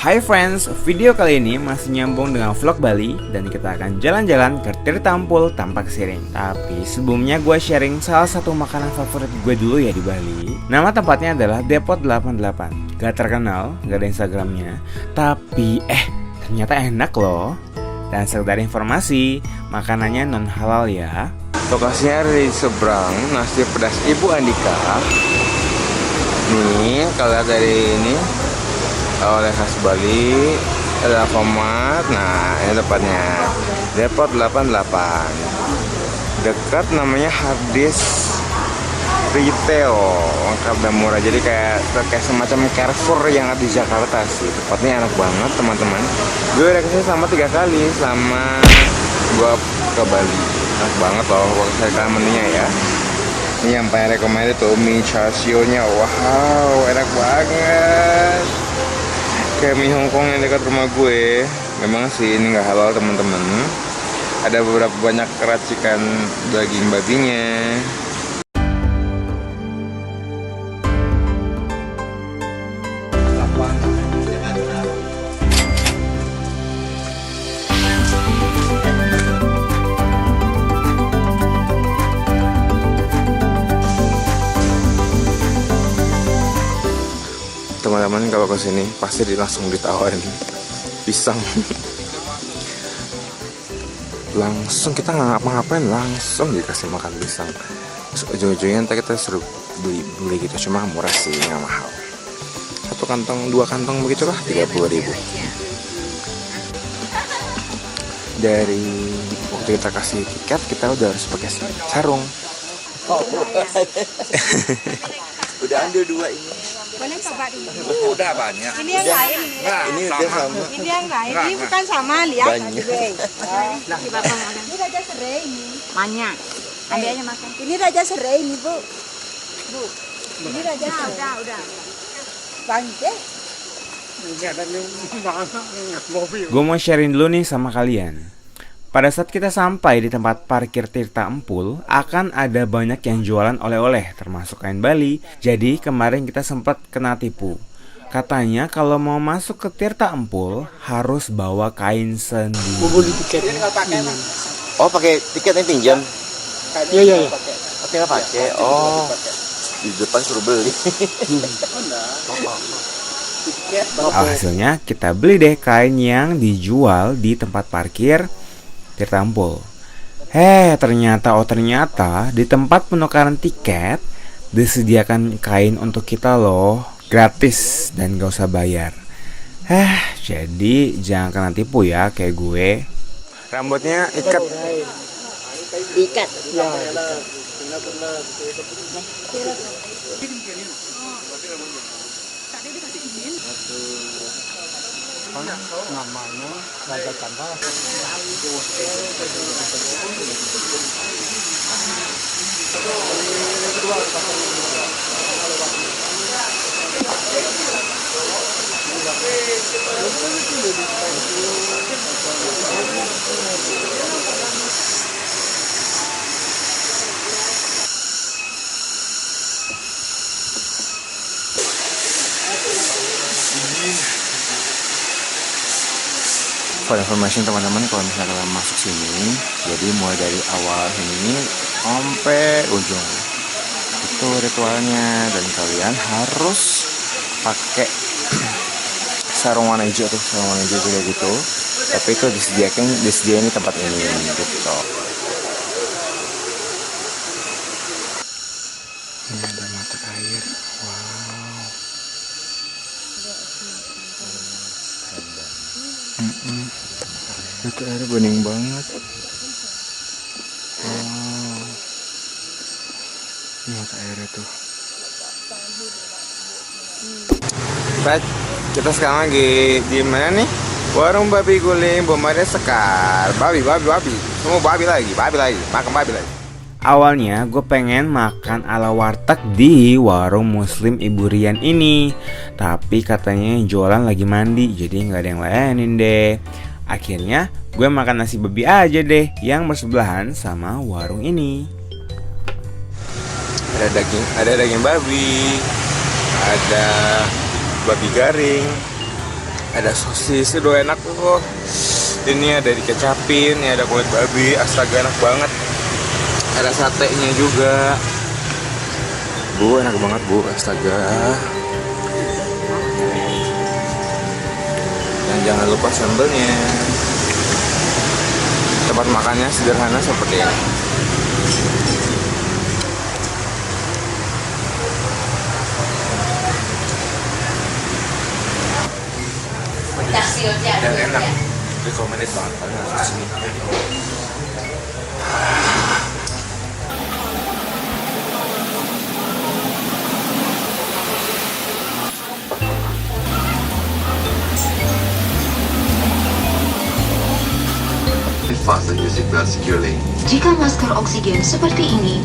Hai friends, video kali ini masih nyambung dengan vlog Bali dan kita akan jalan-jalan ke Tirta Empul tanpa kesiring. Tapi sebelumnya gue sharing salah satu makanan favorit gue dulu ya di Bali. Nama tempatnya adalah Depot 88. Gak terkenal, gak ada Instagramnya, tapi ternyata enak loh. Dan sekedar informasi, makanannya non halal ya. Lokasinya ada di seberang nasi pedas Ibu Andika. Nih, kalau lihat dari ini oleh khas Bali, ada Alfamart. Nah, ini tempatnya Depot 88. Dekat namanya Hardis Retail, lengkap dan murah. Jadi kayak semacam Carrefour yang ada di Jakarta sih. Tempatnya enak banget teman-teman. Gue udah kesini sama 3 kali selama gue ke Bali. Enak banget loh, gue kasih menunya ya. Ini yang paling recommended tuh mie char siu-nya. Wow, enak banget. Kayak mie Hongkong yang dekat rumah gue. Memang sih ini nggak halal teman-teman. Ada beberapa banyak racikan daging babinya. Teman-teman kalau kesini pasti langsung ditawarin pisang. Langsung kita nggak ngapa-ngapain, langsung dikasih makan pisang. Terus ujung-ujungnya ntar kita suruh beli gitu, cuma murah sih, nggak mahal. 1 kantong 2 kantong begitu lah 30.000. Dari waktu kita kasih tiket kita udah harus pakai sarung. Udah ambil 2 ini. Boleh coba dulu. Udah banyak. Ini yang lain. Nah, ini udah sama. Ini yang lain. Ini bukan sama, lihat. Banyak. Nah, ini raja serai ini. Banyak. Ambil aja makan. Ini raja serai ini, Bu. Bu. Ini raja serai. Udah. Bangke. Gue mau sharing dulu nih sama kalian. Pada saat kita sampai di tempat parkir Tirta Empul, akan ada banyak yang jualan oleh-oleh, termasuk kain Bali. Jadi kemarin kita sempat kena tipu. Katanya kalau mau masuk ke Tirta Empul harus bawa kain sendiri. Oh, pakai tiketnya pinjam? Iya. Oke, nggak pakai. Oh, di depan suruh beli. Hasilnya kita beli deh kain yang dijual di tempat parkir Tirta Empul. Ternyata di tempat penukaran tiket disediakan kain untuk kita loh, gratis dan gak usah bayar. Jadi jangan kena tipu ya kayak gue. Rambutnya ikat. Ikat. Ya. Namanya Raja Chandra. For information teman-teman, kalau misalnya kalian masuk sini, jadi mulai dari awal ini sampai ujung itu ritualnya, dan kalian harus pakai sarung warna hijau tuh, sarung warna hijau juga gitu. Tapi itu disediain di tempat ini gitu. Ini ada mata air, wow. Itu airnya bening banget. Wow. Ini mata airnya tuh. Baik, kita sekarang lagi di mana nih? Warung babi guling Bombarde Sekar. Babi. Semua babi lagi, makan babi lagi. Awalnya gue pengen makan ala warteg di warung Muslim Ibu Rian ini, tapi katanya yang jualan lagi mandi, jadi nggak ada yang layanin deh. Akhirnya gue makan nasi babi aja deh yang bersebelahan sama warung ini. Ada daging babi, ada babi garing, Ada sosis, itu enak tuh. Ini ada dikecapin, ini ada kulit babi, astaga enak banget. Ada satenya juga. Bu, enak banget bu, astaga. Dan jangan lupa sambelnya. Tempat makannya sederhana seperti ini. Dan enak, recommended banget kalian harus kesini. Fasten your seatbelt securely. Jika masker oksigen seperti ini